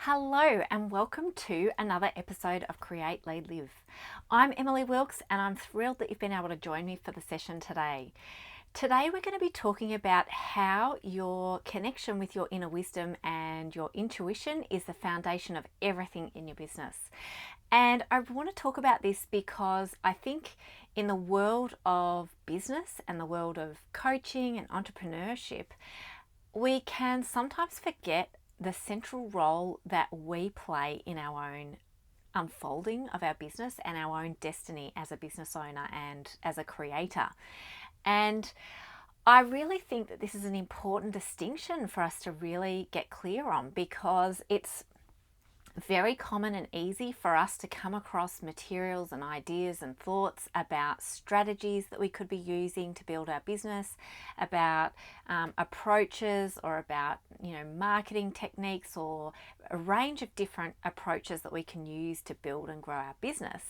Hello and welcome to another episode of Create, Lead, Live. I'm Emily Wilkes and I'm thrilled that you've been able to join me for the session today. Today we're going to be talking about how your connection with your inner wisdom and your intuition is the foundation of everything in your business. And I want to talk about this because I think in the world of business and the world of coaching and entrepreneurship, we can sometimes forget the central role that we play in our own unfolding of our business and our own destiny as a business owner and as a creator. And I really think that this is an important distinction for us to really get clear on, because it's very common and easy for us to come across materials and ideas and thoughts about strategies that we could be using to build our business, about approaches, or about marketing techniques, or a range of different approaches that we can use to build and grow our business.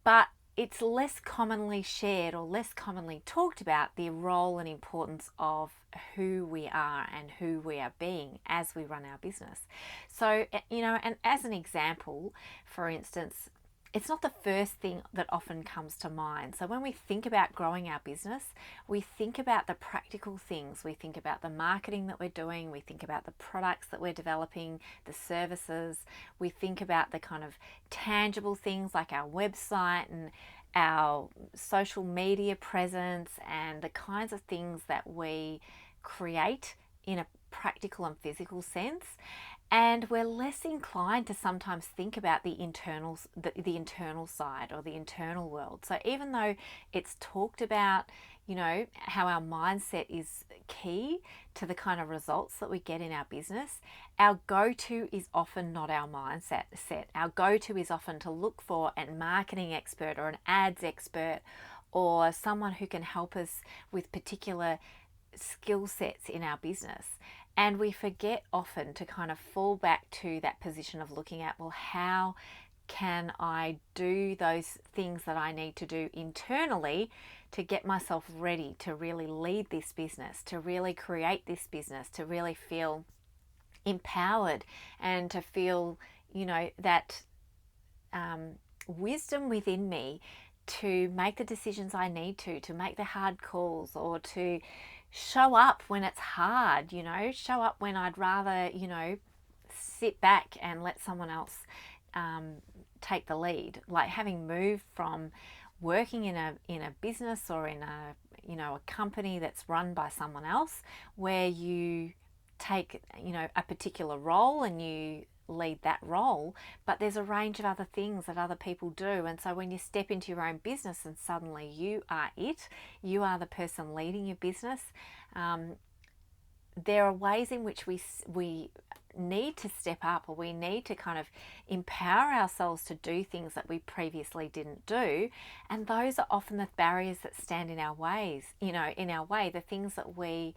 But it's less commonly shared or less commonly talked about the role and importance of who we are and who we are being as we run our business. So, and as an example, for instance, it's not the first thing that often comes to mind. So when we think about growing our business, we think about the practical things. We think about the marketing that we're doing. We think about the products that we're developing, the services. We think about the kind of tangible things like our website and our social media presence and the kinds of things that we create in a practical and physical sense. And we're less inclined to sometimes think about the internal side or the internal world. So even though it's talked about, how our mindset is key to the kind of results that we get in our business, our go-to is often not our mindset set. Our go-to is often to look for a marketing expert or an ads expert or someone who can help us with particular skill sets in our business. And we forget often to kind of fall back to that position of looking at, well, how can I do those things that I need to do internally to get myself ready to really lead this business, to really create this business, to really feel empowered and to feel, that wisdom within me to make the decisions I need to make the hard calls, or to show up when it's hard, show up when I'd rather, sit back and let someone else take the lead. Like having moved from working in a business or in a company that's run by someone else, where you take a particular role and you lead that role, but there's a range of other things that other people do. And so when you step into your own business and suddenly you are the person leading your business, there are ways in which we need to step up, or we need to kind of empower ourselves to do things that we previously didn't do. And those are often the barriers that stand in our way, the things that we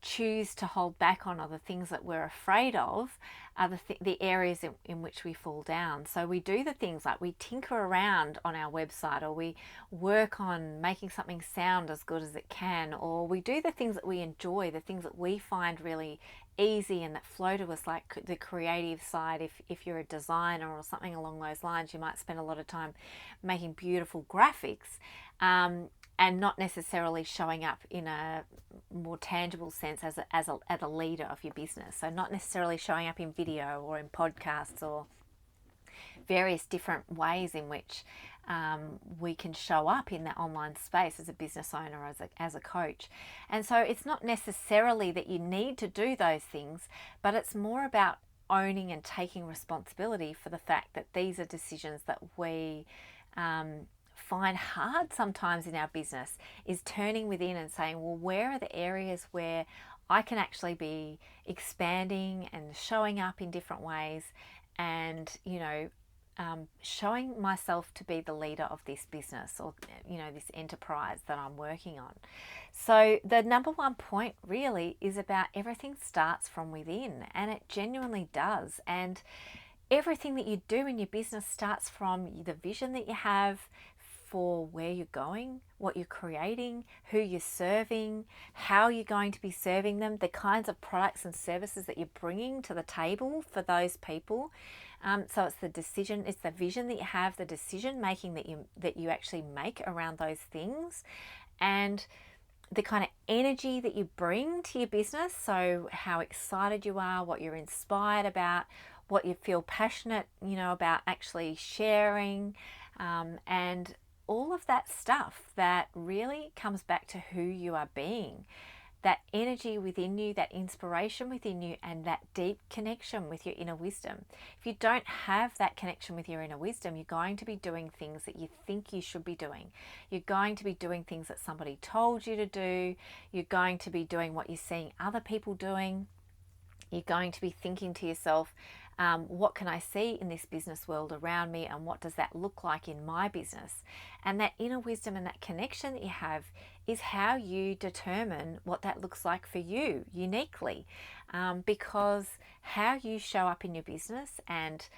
choose to hold back on, or the things that we're afraid of, are the areas in which we fall down. So we do the things like we tinker around on our website, or we work on making something sound as good as it can, or we do the things that we enjoy, the things that we find really easy and that flow to us, like the creative side. If you're a designer or something along those lines, you might spend a lot of time making beautiful graphics, and not necessarily showing up in a more tangible sense as a leader of your business. So not necessarily showing up in video or in podcasts or various different ways in which we can show up in that online space as a business owner, as a coach. And so it's not necessarily that you need to do those things, but it's more about owning and taking responsibility for the fact that these are decisions that we find hard sometimes in our business, is turning within and saying, well, where are the areas where I can actually be expanding and showing up in different ways, and showing myself to be the leader of this business, or this enterprise that I'm working on. So the number one point really is about everything starts from within, and it genuinely does. And everything that you do in your business starts from the vision that you have, for where you're going, what you're creating, who you're serving, how you're going to be serving them, the kinds of products and services that you're bringing to the table for those people. So it's the decision, it's the vision that you have, the decision making that you actually make around those things, and the kind of energy that you bring to your business. So how excited you are, what you're inspired about, what you feel passionate, about actually sharing, and all of that stuff that really comes back to who you are being. That energy within you, that inspiration within you, and that deep connection with your inner wisdom. If you don't have that connection with your inner wisdom, you're going to be doing things that you think you should be doing. You're going to be doing things that somebody told you to do. You're going to be doing what you're seeing other people doing. You're going to be thinking to yourself, what can I see in this business world around me, and what does that look like in my business? And that inner wisdom and that connection that you have is how you determine what that looks like for you uniquely, because how you show up in your business and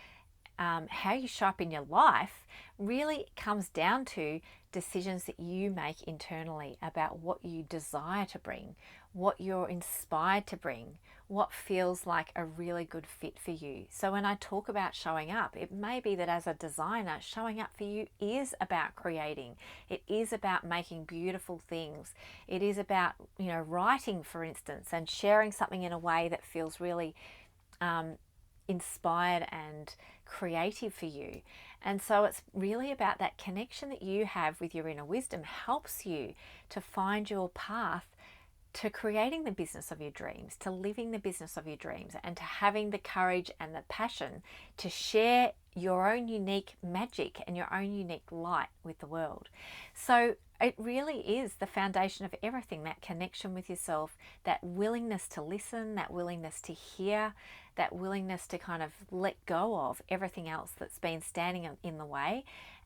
how you show up in your life really comes down to decisions that you make internally about what you desire to bring, what you're inspired to bring, what feels like a really good fit for you. So when I talk about showing up, it may be that as a designer, showing up for you is about creating. It is about making beautiful things. It is about, writing, for instance, and sharing something in a way that feels really inspired and creative for you. And so it's really about that connection that you have with your inner wisdom helps you to find your path to creating the business of your dreams, to living the business of your dreams, and to having the courage and the passion to share your own unique magic and your own unique light with the world. So it really is the foundation of everything, that connection with yourself, that willingness to listen, that willingness to hear, that willingness to kind of let go of everything else that's been standing in the way,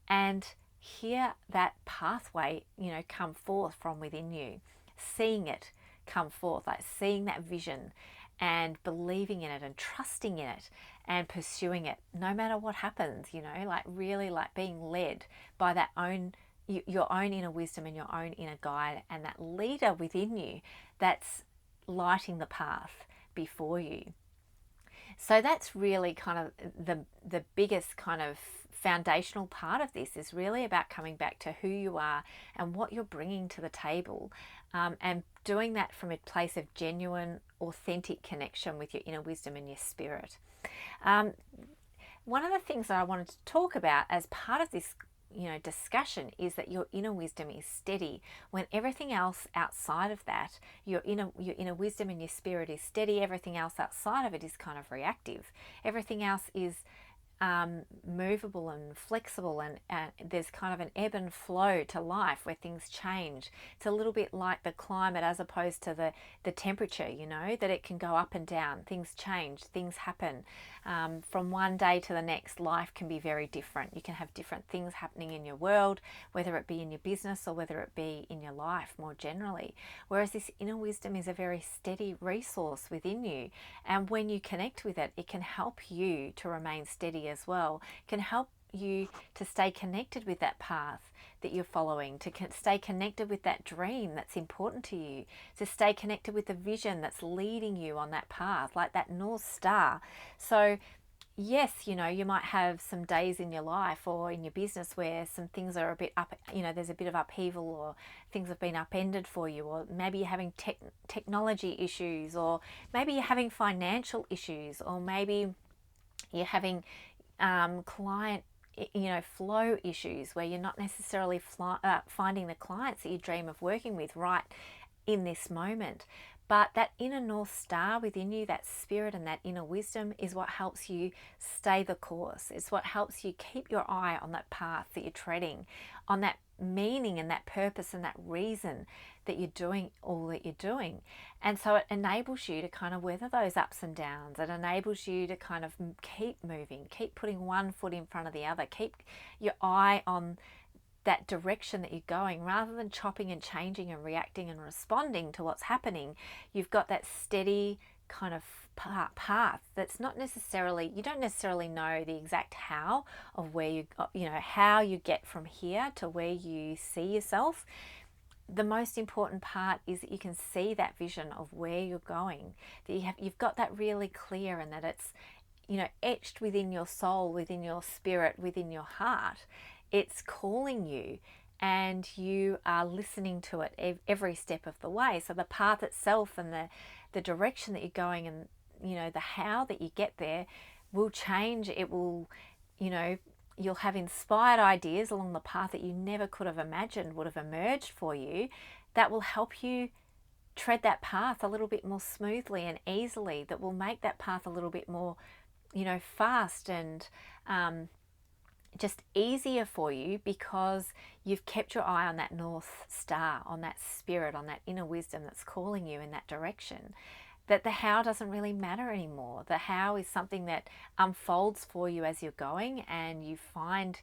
and hear that pathway, come forth from within you. Seeing it come forth, like seeing that vision and believing in it and trusting in it and pursuing it no matter what happens, like really like being led by that your own inner wisdom and your own inner guide, and that leader within you that's lighting the path before you. So that's really kind of the biggest kind of foundational part of this, is really about coming back to who you are and what you're bringing to the table, and doing that from a place of genuine, authentic connection with your inner wisdom and your spirit. One of the things that I wanted to talk about as part of this discussion is that your inner wisdom is steady when everything else outside of that, your inner wisdom and your spirit is steady. Everything else outside of it is kind of reactive. Everything else is movable and flexible, and there's kind of an ebb and flow to life where things change. It's a little bit like the climate as opposed to the temperature, that it can go up and down. Things change, things happen. From one day to the next, life can be very different. You can have different things happening in your world, whether it be in your business or whether it be in your life more generally. Whereas this inner wisdom is a very steady resource within you. And when you connect with it, it can help you to remain steady as well. It can help you to stay connected with that path that you're following, to stay connected with that dream that's important to you, to stay connected with the vision that's leading you on that path, like that North Star. So yes, you might have some days in your life or in your business where some things are a bit up, there's a bit of upheaval, or things have been upended for you, or maybe you're having technology issues, or maybe you're having financial issues, or maybe you're having client flow issues where you're not necessarily finding the clients that you dream of working with right in this moment. But that inner North Star within you, that spirit and that inner wisdom, is what helps you stay the course. It's what helps you keep your eye on that path that you're treading, on that meaning and that purpose and that reason that you're doing all that you're doing. And so it enables you to kind of weather those ups and downs. It enables you to kind of keep moving, keep putting one foot in front of the other, keep your eye on that direction that you're going, rather than chopping and changing and reacting and responding to what's happening. You've got that steady kind of path that's not necessarily, you don't necessarily know the exact how of where how you get from here to where you see yourself. The most important part is that you can see that vision of where you're going, that you've got that really clear, and that it's etched within your soul, within your spirit, within your heart. It's calling you, and you are listening to it every step of the way. So the path itself and the direction that you're going, and the how that you get there will change. It will, you'll have inspired ideas along the path that you never could have imagined would have emerged for you, that will help you tread that path a little bit more smoothly and easily, that will make that path a little bit more fast and just easier for you, because you've kept your eye on that North Star, on that spirit, on that inner wisdom that's calling you in that direction. That the how doesn't really matter anymore. The how is something that unfolds for you as you're going, and you find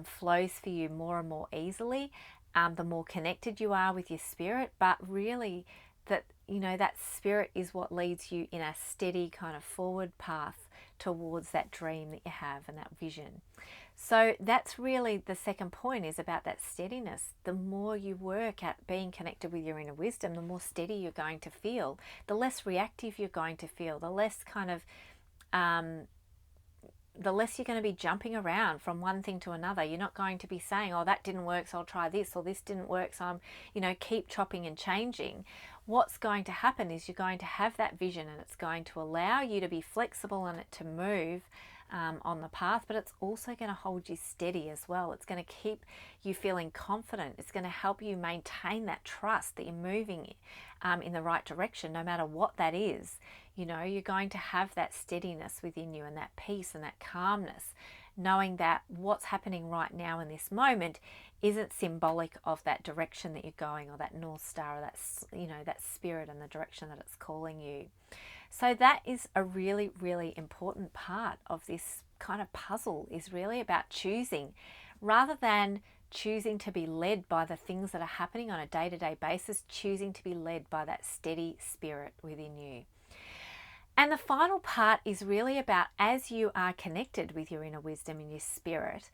flows for you more and more easily, the more connected you are with your spirit. But really, that spirit is what leads you in a steady kind of forward path towards that dream that you have and that vision. So that's really the second point, is about that steadiness. The more you work at being connected with your inner wisdom, the more steady you're going to feel, the less reactive you're going to feel, the less the less you're going to be jumping around from one thing to another. You're not going to be saying, oh, that didn't work, so I'll try this, or this didn't work, so I'm, keep chopping and changing. What's going to happen is you're going to have that vision, and it's going to allow you to be flexible and it to move on the path, but it's also going to hold you steady as well. It's going to keep you feeling confident. It's going to help you maintain that trust that you're moving in the right direction, no matter what that is. You're going to have that steadiness within you, and that peace and that calmness, knowing that what's happening right now in this moment isn't symbolic of that direction that you're going, or that North Star, or that spirit and the direction that it's calling you. So that is a really, really important part of this kind of puzzle, is really about choosing, rather than choosing to be led by the things that are happening on a day-to-day basis, choosing to be led by that steady spirit within you. And the final part is really about, as you are connected with your inner wisdom and your spirit,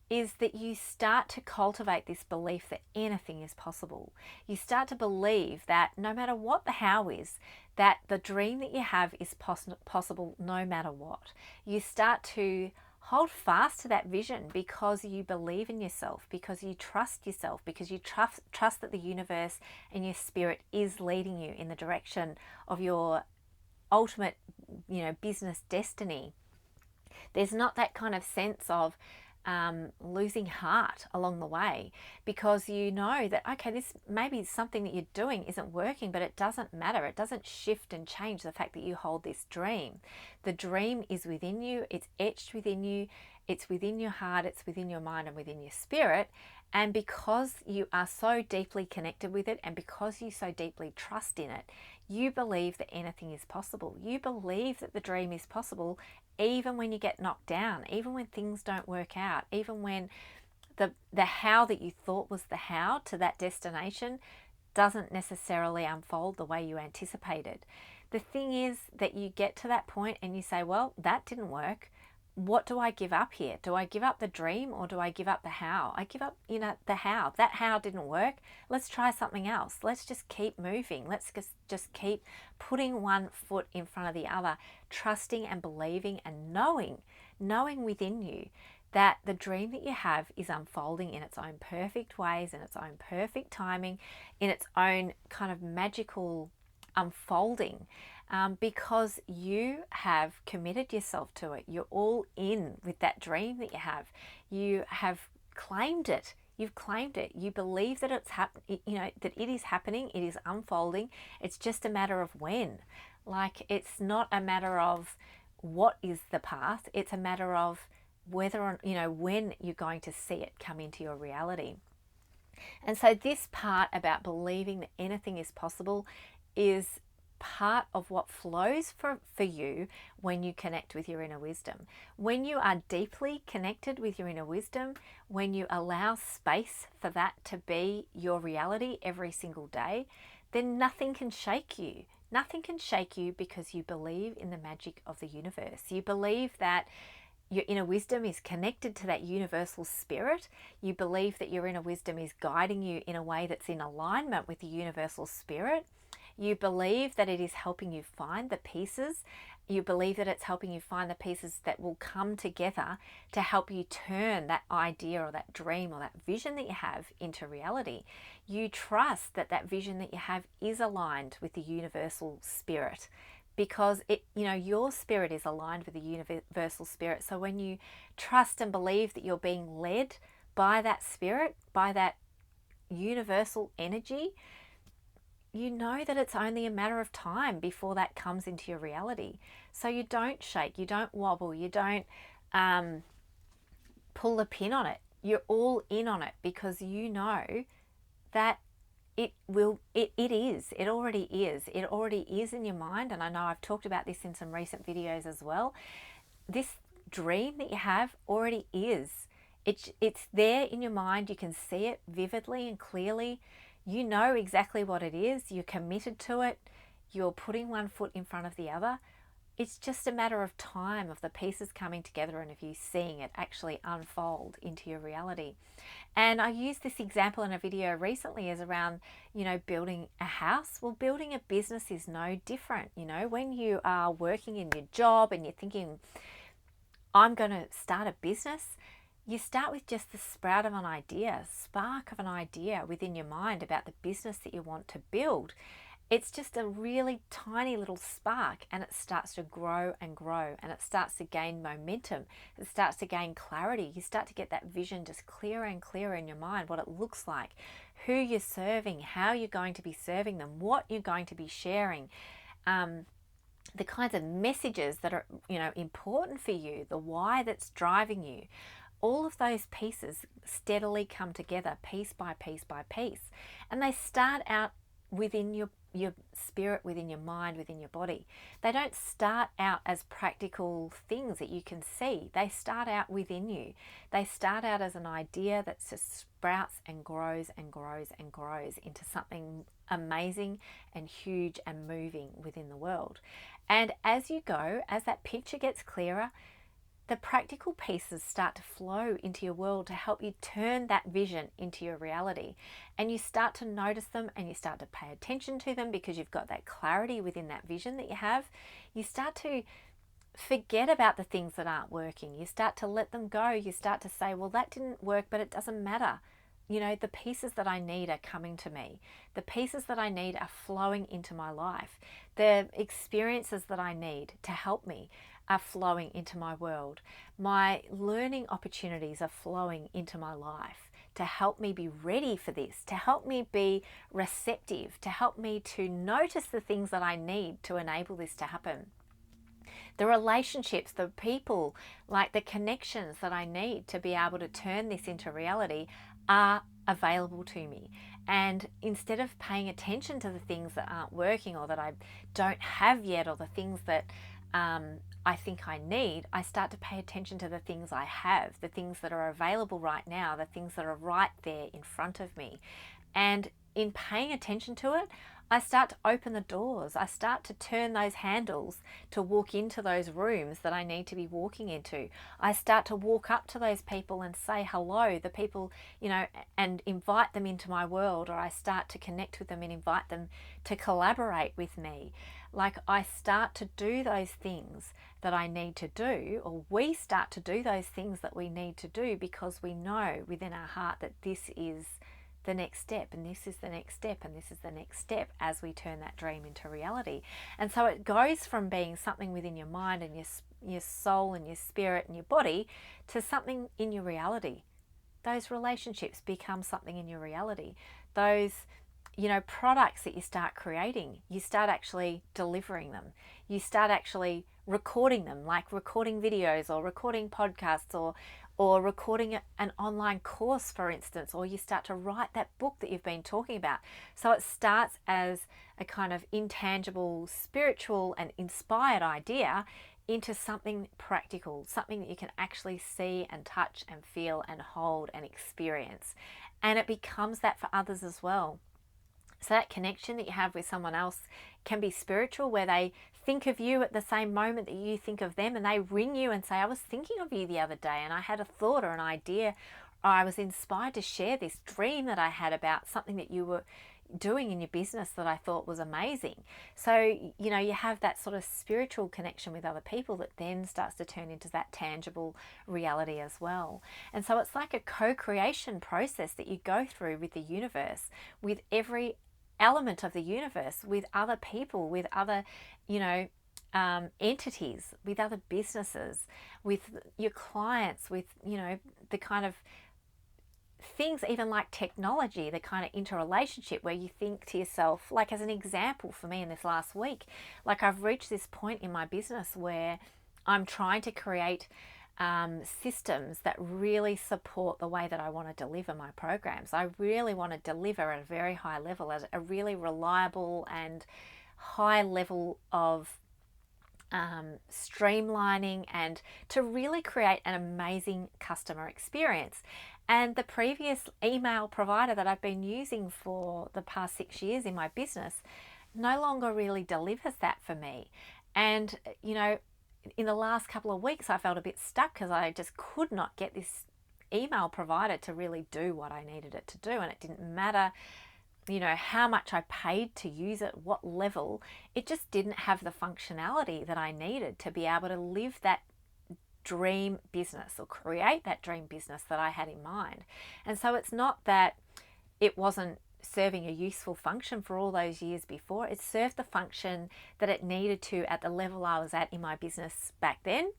is that you start to cultivate this belief that anything is possible. You start to believe that no matter what the how is, that the dream that you have is possible no matter what. You start to hold fast to that vision because you believe in yourself, because you trust yourself, because you trust that the universe and your spirit is leading you in the direction of your ultimate, business destiny. There's not that kind of sense of losing heart along the way, because you know that, okay, this maybe something that you're doing isn't working, but it doesn't matter. It doesn't shift and change the fact that you hold this dream. The dream is within you. It's etched within you. It's within your heart. It's within your mind and within your spirit. And because you are so deeply connected with it, and because you so deeply trust in it, you believe that anything is possible. You believe that the dream is possible, even when you get knocked down, even when things don't work out, even when the how that you thought was the how to that destination doesn't necessarily unfold the way you anticipated. The thing is that you get to that point and you say, well, that didn't work. What do I give up here? Do I give up the dream, or do I give up the how? I give up, the how. That how didn't work. Let's try something else. Let's just keep moving. Let's just keep putting one foot in front of the other, trusting and believing and knowing within you that the dream that you have is unfolding in its own perfect ways, in its own perfect timing, in its own kind of magical unfolding. Because you have committed yourself to it. You're all in with that dream that you have. You have claimed it. You've claimed it. You believe that it's that it is happening. It is unfolding. It's just a matter of when. Like, it's not a matter of what is the path. It's a matter of whether or when you're going to see it come into your reality. And so this part about believing that anything is possible is part of what flows for you when you connect with your inner wisdom. When you are deeply connected with your inner wisdom, when you allow space for that to be your reality every single day, then nothing can shake you. Nothing can shake you because you believe in the magic of the universe. You believe that your inner wisdom is connected to that universal spirit. You believe that your inner wisdom is guiding you in a way that's in alignment with the universal spirit. You believe that it is helping you find the pieces. You believe that it's helping you find the pieces that will come together to help you turn that idea or that dream or that vision that you have into reality. You trust that that vision that you have is aligned with the universal spirit, because your spirit is aligned with the universal spirit. So when you trust and believe that you're being led by that spirit, by that universal energy, you know that it's only a matter of time before that comes into your reality. So you don't shake, you don't wobble, you don't pull the pin on it. You're all in on it because you know that it already is in your mind. And I know I've talked about this in some recent videos as well. This dream that you have already is. It's there in your mind. You can see it vividly and clearly. You know exactly what it is. You're committed to it. You're putting one foot in front of the other. It's just a matter of time of the pieces coming together and of you seeing it actually unfold into your reality. And I used this example in a video recently as around, building a house. Well, building a business is no different. When you are working in your job and you're thinking, I'm going to start a business, you start with just the sprout of an idea, spark of an idea within your mind about the business that you want to build. It's just a really tiny little spark, and it starts to grow and grow, and it starts to gain momentum. It starts to gain clarity. You start to get that vision just clearer and clearer in your mind, what it looks like, who you're serving, how you're going to be serving them, what you're going to be sharing, the kinds of messages that are, important for you, the why that's driving you. All of those pieces steadily come together piece by piece by piece, and they start out within your spirit, within your mind, within your body. They don't start out as practical things that you can see. They start out within you. They start out as an idea that just sprouts and grows and grows and grows into something amazing and huge and moving within the world. And as you go, as that picture gets clearer, the practical pieces start to flow into your world to help you turn that vision into your reality. And you start to notice them and you start to pay attention to them because you've got that clarity within that vision that you have. You start to forget about the things that aren't working. You start to let them go. You start to say, well, that didn't work, but it doesn't matter. The pieces that I need are coming to me. The pieces that I need are flowing into my life. The experiences that I need to help me are flowing into my world. My learning opportunities are flowing into my life to help me be ready for this, to help me be receptive, to help me to notice the things that I need to enable this to happen. The relationships, the people, like the connections that I need to be able to turn this into reality are available to me. And instead of paying attention to the things that aren't working or that I don't have yet, or the things that I think I need, I start to pay attention to the things I have, the things that are available right now, the things that are right there in front of me. And in paying attention to it, I start to open the doors. I start to turn those handles to walk into those rooms that I need to be walking into. I start to walk up to those people and say hello, the people, and invite them into my world, or I start to connect with them and invite them to collaborate with me. Like, I start to do those things that I need to do, or we start to do those things that we need to do because we know within our heart that this is the next step, and this is the next step, and this is the next step as we turn that dream into reality. And so it goes from being something within your mind and your soul and your spirit and your body to something in your reality. Those relationships become something in your reality. Those products that you start creating, you start actually delivering them. You start actually recording them, like recording videos or recording podcasts, or recording an online course, for instance, or you start to write that book that you've been talking about. So it starts as a kind of intangible, spiritual and inspired idea into something practical, something that you can actually see and touch and feel and hold and experience. And it becomes that for others as well. So that connection that you have with someone else can be spiritual, where they think of you at the same moment that you think of them, and they ring you and say, I was thinking of you the other day and I had a thought or an idea, or I was inspired to share this dream that I had about something that you were doing in your business that I thought was amazing. So, you have that sort of spiritual connection with other people that then starts to turn into that tangible reality as well. And so it's like a co-creation process that you go through with the universe, with every element of the universe, with other people, with other, entities, with other businesses, with your clients, with, the kind of things, even like technology, the kind of interrelationship where you think to yourself, like as an example for me in this last week, like I've reached this point in my business where I'm trying to create systems that really support the way that I want to deliver my programs. I really want to deliver at a very high level, at a really reliable and high level of streamlining, and to really create an amazing customer experience. And the previous email provider that I've been using for the past 6 years in my business no longer really delivers that for me. And, in the last couple of weeks, I felt a bit stuck because I just could not get this email provider to really do what I needed it to do. And it didn't matter, how much I paid to use it, what level, it just didn't have the functionality that I needed to be able to live that dream business or create that dream business that I had in mind. And so it's not that it wasn't serving a useful function for all those years before. It served the function that it needed to at the level I was at in my business back then.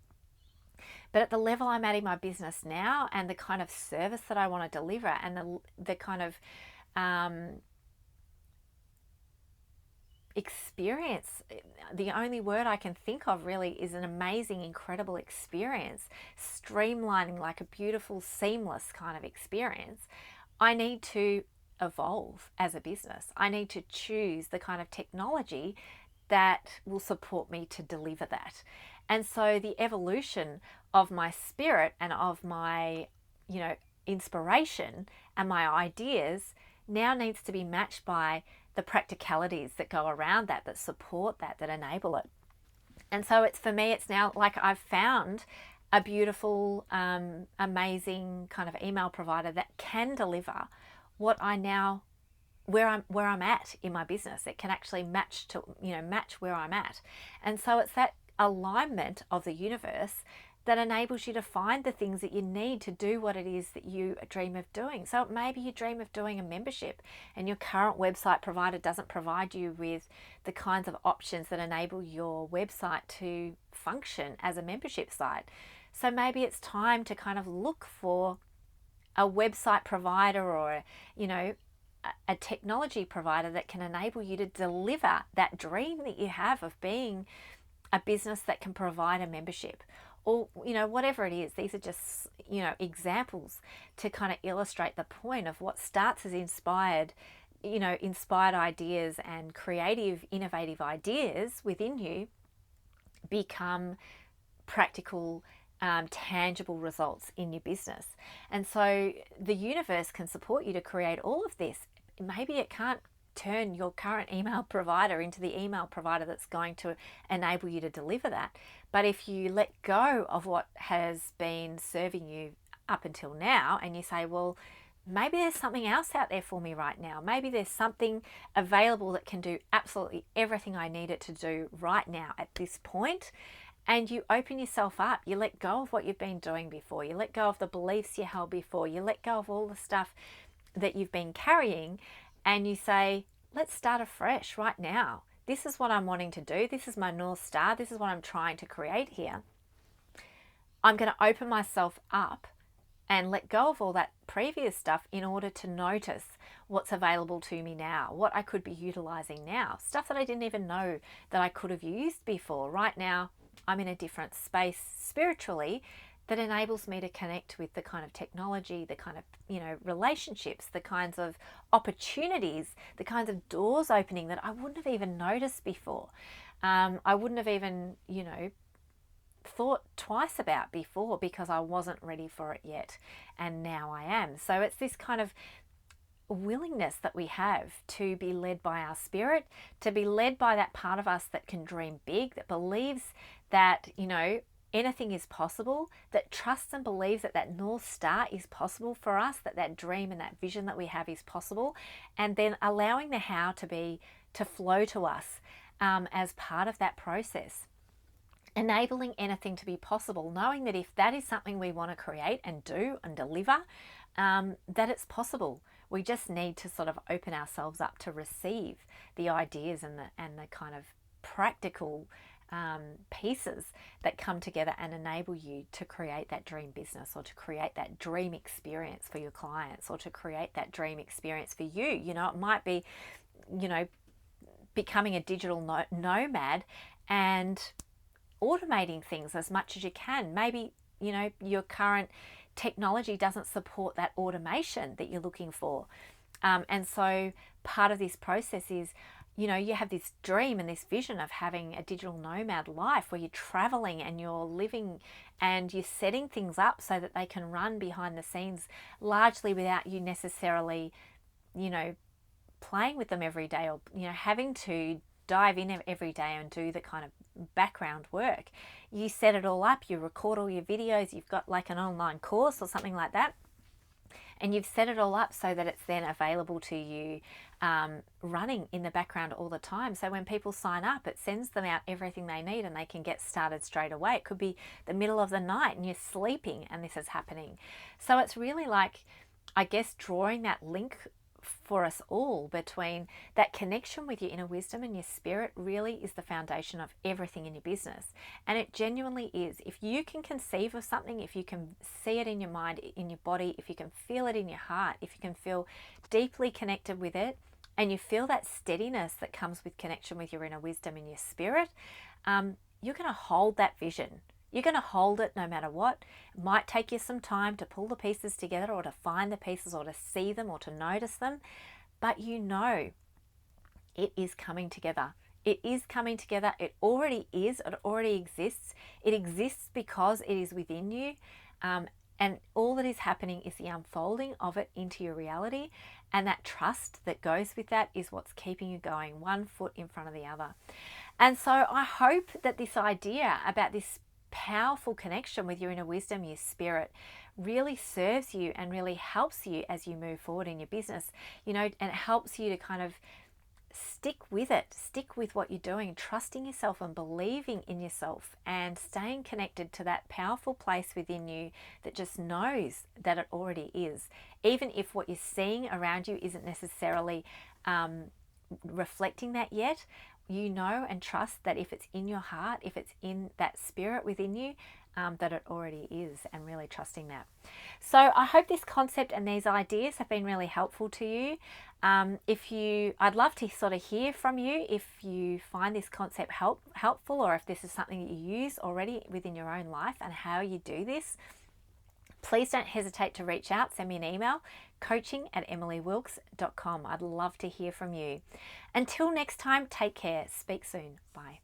But at the level I'm at in my business now, and the kind of service that I want to deliver, and the kind of experience, the only word I can think of really is an amazing, incredible experience, streamlining, like a beautiful, seamless kind of experience. I need to evolve as a business. I need to choose the kind of technology that will support me to deliver that. And so the evolution of my spirit and of my, inspiration and my ideas now needs to be matched by the practicalities that go around that support that enable it. And so for me, it's now like I've found a beautiful, amazing kind of email provider that can deliver what I now, where I'm at in my business. It can actually match where I'm at. And so it's that alignment of the universe that enables you to find the things that you need to do what it is that you dream of doing. So maybe you dream of doing a membership and your current website provider doesn't provide you with the kinds of options that enable your website to function as a membership site. So maybe it's time to kind of look for a website provider or, a technology provider that can enable you to deliver that dream that you have of being a business that can provide a membership, or whatever it is. These are just examples to kind of illustrate the point of what starts as inspired ideas and creative, innovative ideas within you become practical, tangible results in your business. And so the universe can support you to create all of this. Maybe it can't turn your current email provider into the email provider that's going to enable you to deliver that. But if you let go of what has been serving you up until now, and you say, well, maybe there's something else out there for me right now. Maybe there's something available that can do absolutely everything I need it to do right now at this point. And you open yourself up. You let go of what you've been doing before. You let go of the beliefs you held before. You let go of all the stuff that you've been carrying, and you say, let's start afresh right now. This is what I'm wanting to do. This is my North Star. This is what I'm trying to create here. I'm going to open myself up and let go of all that previous stuff in order to notice what's available to me now, what I could be utilizing now, stuff that I didn't even know that I could have used before. Right now, I'm in a different space spiritually that enables me to connect with the kind of technology, the kind of, relationships, the kinds of opportunities, the kinds of doors opening that I wouldn't have even noticed before. I wouldn't have even, thought twice about before because I wasn't ready for it yet. And now I am. So it's this kind of willingness that we have to be led by our spirit, to be led by that part of us that can dream big, that believes that, anything is possible, that trusts and believes that that North Star is possible for us, that that dream and that vision that we have is possible, and then allowing the how to flow to us as part of that process. Enabling anything to be possible, knowing that if that is something we want to create and do and deliver, that it's possible. We just need to sort of open ourselves up to receive the ideas and the kind of practical pieces that come together and enable you to create that dream business, or to create that dream experience for your clients, or to create that dream experience for you. It might be, becoming a digital nomad and automating things as much as you can. Maybe, your current technology doesn't support that automation that you're looking for. And so part of this process is, you have this dream and this vision of having a digital nomad life where you're traveling and you're living and you're setting things up so that they can run behind the scenes largely without you necessarily, playing with them every day, or, having to dive in every day and do the kind of background work. You set it all up, you record all your videos, you've got like an online course or something like that, and you've set it all up so that it's then available to you, running in the background all the time. So when people sign up, it sends them out everything they need and they can get started straight away. It could be the middle of the night and you're sleeping and this is happening. So it's really like, I guess, drawing that link for us all between that connection with your inner wisdom and your spirit really is the foundation of everything in your business. And it genuinely is. If you can conceive of something, if you can see it in your mind, in your body, if you can feel it in your heart, if you can feel deeply connected with it, and you feel that steadiness that comes with connection with your inner wisdom and your spirit, you're going to hold that vision. You're going to hold it no matter what. It might take you some time to pull the pieces together, or to find the pieces, or to see them, or to notice them. But it is coming together. It is coming together. It already is. It already exists. It exists because it is within you. And all that is happening is the unfolding of it into your reality. And that trust that goes with that is what's keeping you going, one foot in front of the other. And so I hope that this idea about this powerful connection with your inner wisdom, your spirit, really serves you and really helps you as you move forward in your business, and it helps you to kind of stick with it, stick with what you're doing, trusting yourself and believing in yourself, and staying connected to that powerful place within you that just knows that it already is, even if what you're seeing around you isn't necessarily reflecting that yet. And trust that if it's in your heart, if it's in that spirit within you, that it already is, and really trusting that. So I hope this concept and these ideas have been really helpful to you. I'd love to sort of hear from you if you find this concept helpful, or if this is something that you use already within your own life and how you do this. Please don't hesitate to reach out, send me an email, coaching@emilywilkes.com. I'd love to hear from you. Until next time, take care. Speak soon. Bye.